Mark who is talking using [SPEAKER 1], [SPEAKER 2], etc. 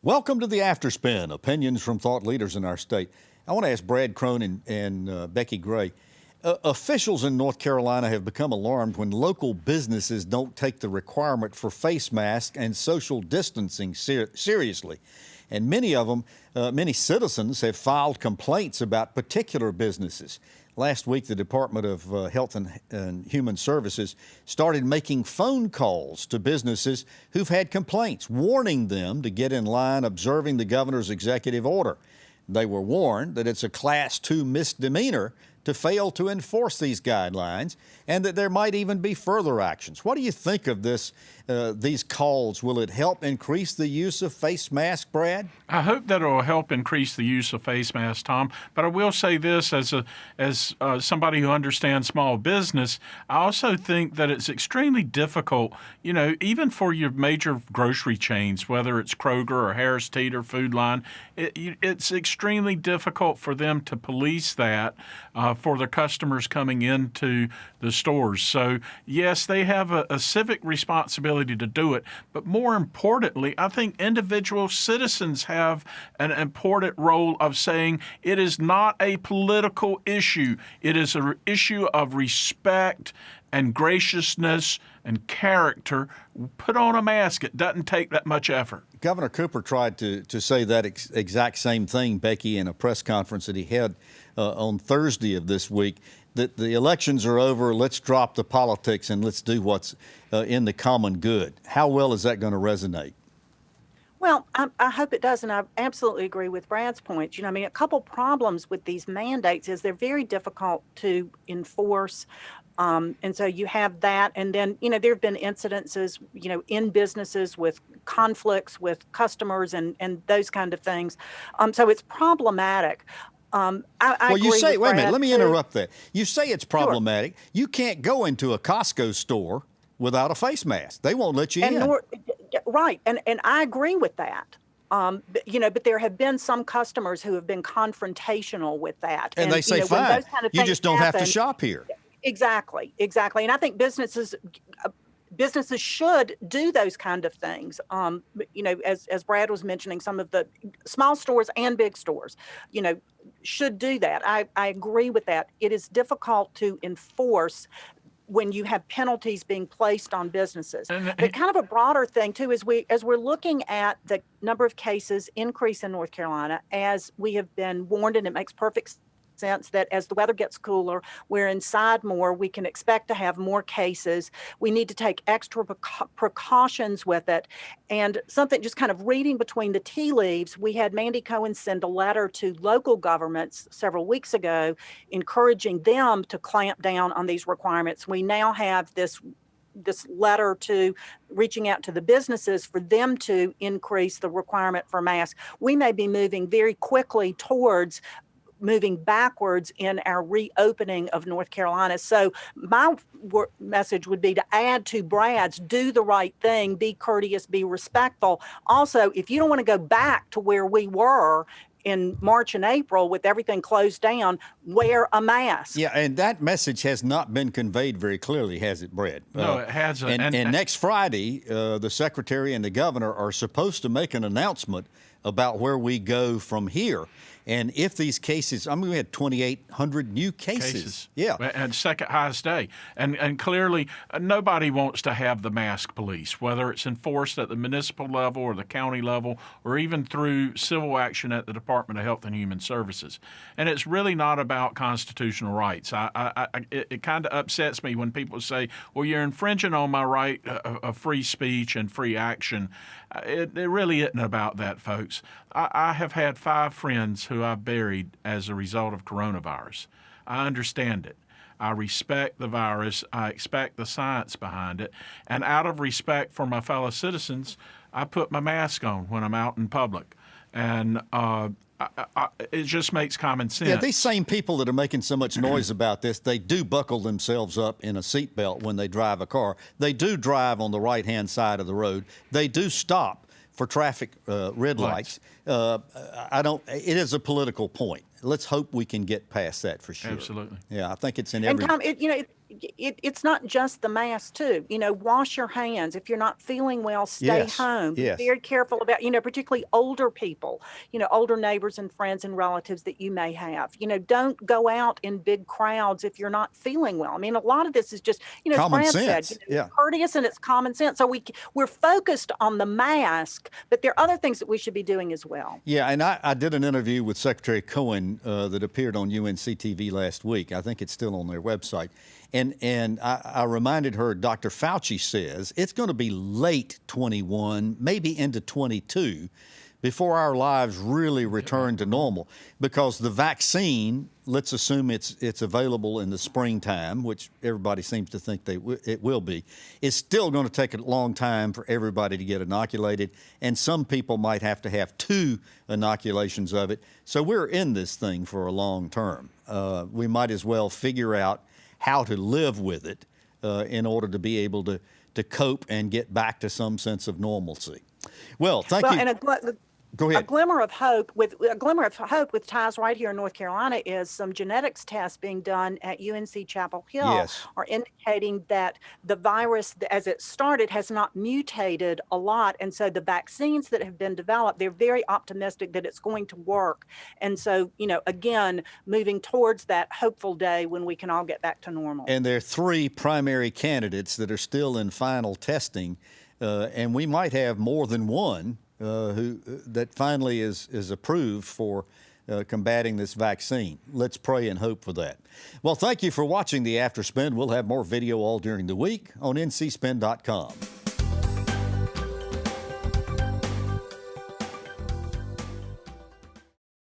[SPEAKER 1] Welcome to the Afterspin, opinions from thought leaders in our state. I want to ask Brad Crone and Becki Gray. Officials in North Carolina have become alarmed when local businesses don't take the requirement for face masks and social distancing seriously. And many of them, many citizens have filed complaints about particular businesses. Last week, the Department of Health and Human Services started making phone calls to businesses who've had complaints, warning them to get in line observing the governor's executive order. They were warned that it's a Class 2 misdemeanor to fail to enforce these guidelines and that there might even be further actions. What do you think of these calls? Will it help increase the use of face masks, Brad?
[SPEAKER 2] I hope that it will help increase the use of face masks, Tom. But I will say this as somebody who understands small business, I also think that it's extremely difficult, even for your major grocery chains, whether it's Kroger or Harris Teeter, Food Line, it's extremely difficult for them to police that for their customers coming into the stores. So, yes, they have a civic responsibility to do it, but more importantly, I think individual citizens have an important role of saying it is not a political issue. It is an issue of respect and graciousness and character. Put on a mask. It doesn't take that much effort.
[SPEAKER 1] Governor Cooper tried to say that exact same thing, Becki, in a press conference that he had on Thursday of this week, that the elections are over, let's drop the politics and let's do what's in the common good. How well is that going to resonate?
[SPEAKER 3] Well, I hope it does, and I absolutely agree with Brad's point. A couple problems with these mandates is they're very difficult to enforce. And so you have that. And then, there have been incidences, in businesses with conflicts with customers and those kind of things. So it's problematic. I
[SPEAKER 1] you say, wait a minute, let me interrupt
[SPEAKER 3] that.
[SPEAKER 1] that. You say it's problematic.
[SPEAKER 3] Sure.
[SPEAKER 1] You can't go into a Costco store without a face mask. They won't let you in.
[SPEAKER 3] Right. And I agree with that. But there have been some customers who have been confrontational with that.
[SPEAKER 1] And they say, fine, those kind of you just don't have to shop here.
[SPEAKER 3] Exactly. And I think businesses should do those kind of things. As Brad was mentioning, some of the small stores and big stores, should do that. I agree with that. It is difficult to enforce when you have penalties being placed on businesses. But kind of a broader thing too is as we're looking at the number of cases increase in North Carolina, as we have been warned, and it makes perfect sense that as the weather gets cooler, we're inside more, we can expect to have more cases. We need to take extra precautions with it. And something, just kind of reading between the tea leaves, we had Mandy Cohen send a letter to local governments several weeks ago, encouraging them to clamp down on these requirements. We now have this letter to reaching out to the businesses for them to increase the requirement for masks. We may be moving very quickly towards moving backwards in our reopening of North Carolina. So my message would be to add to Brad's, do the right thing, be courteous, be respectful. Also, if you don't want to go back to where we were in March and April with everything closed down, wear a mask.
[SPEAKER 1] Yeah, and that message has not been conveyed very clearly, has it, Brad?
[SPEAKER 2] No, it hasn't.
[SPEAKER 1] And next Friday, the Secretary and the Governor are supposed to make an announcement about where we go from here. And if these cases, we had 2,800 new cases. Yeah.
[SPEAKER 2] And second highest day. And clearly, nobody wants to have the mask police, whether it's enforced at the municipal level or the county level, or even through civil action at the Department of Health and Human Services. And it's really not about constitutional rights. It kind of upsets me when people say, well, you're infringing on my right of free speech and free action. It really isn't about that, folks. I have had 5 friends who I've buried as a result of coronavirus. I understand it. I respect the virus. I expect the science behind it. And out of respect for my fellow citizens, I put my mask on when I'm out in public. And it just makes common sense.
[SPEAKER 1] Yeah, these same people that are making so much noise about this, they do buckle themselves up in a seatbelt when they drive a car. They do drive on the right-hand side of the road. They do stop for traffic red lights. It is a political point. Let's hope we can get past that for sure.
[SPEAKER 2] Absolutely.
[SPEAKER 1] Yeah, I think it's in every...
[SPEAKER 3] And Tom, it's not just the mask too. Wash your hands. If you're not feeling well, stay
[SPEAKER 1] Yes,
[SPEAKER 3] home. Be
[SPEAKER 1] yes.
[SPEAKER 3] very careful about, particularly older people, older neighbors and friends and relatives that you may have. Don't go out in big crowds if you're not feeling well. I mean, a lot of this is just, as
[SPEAKER 1] Common
[SPEAKER 3] Brad
[SPEAKER 1] sense.
[SPEAKER 3] said,
[SPEAKER 1] Yeah.
[SPEAKER 3] courteous, and it's common sense. So we're focused on the mask, but there are other things that we should be doing as well.
[SPEAKER 1] Yeah, and I did an interview with Secretary Crone that appeared on UNC TV last week. I think it's still on their website. And I reminded her, Dr. Fauci says it's going to be late 21, maybe into 22, before our lives really return to normal, because the vaccine, let's assume it's available in the springtime, which everybody seems to think it will be, is still going to take a long time for everybody to get inoculated, and some people might have to have 2 inoculations of it. So we're in this thing for a long term. We might as well figure out how to live with it in order to be able to cope and get back to some sense of normalcy. Well, thank you.
[SPEAKER 3] And
[SPEAKER 1] Go ahead.
[SPEAKER 3] A glimmer of hope with ties right here in North Carolina is some genetics tests being done at UNC Chapel Hill
[SPEAKER 1] Yes.
[SPEAKER 3] are indicating that the virus, as it started, has not mutated a lot. And so the vaccines that have been developed, they're very optimistic that it's going to work. And so, again, moving towards that hopeful day when we can all get back to normal.
[SPEAKER 1] And there are 3 primary candidates that are still in final testing, and we might have more than one that finally is approved for combating this vaccine. Let's pray and hope for that. Well, thank you for watching the After Spin. We'll have more video all during the week on ncspin.com.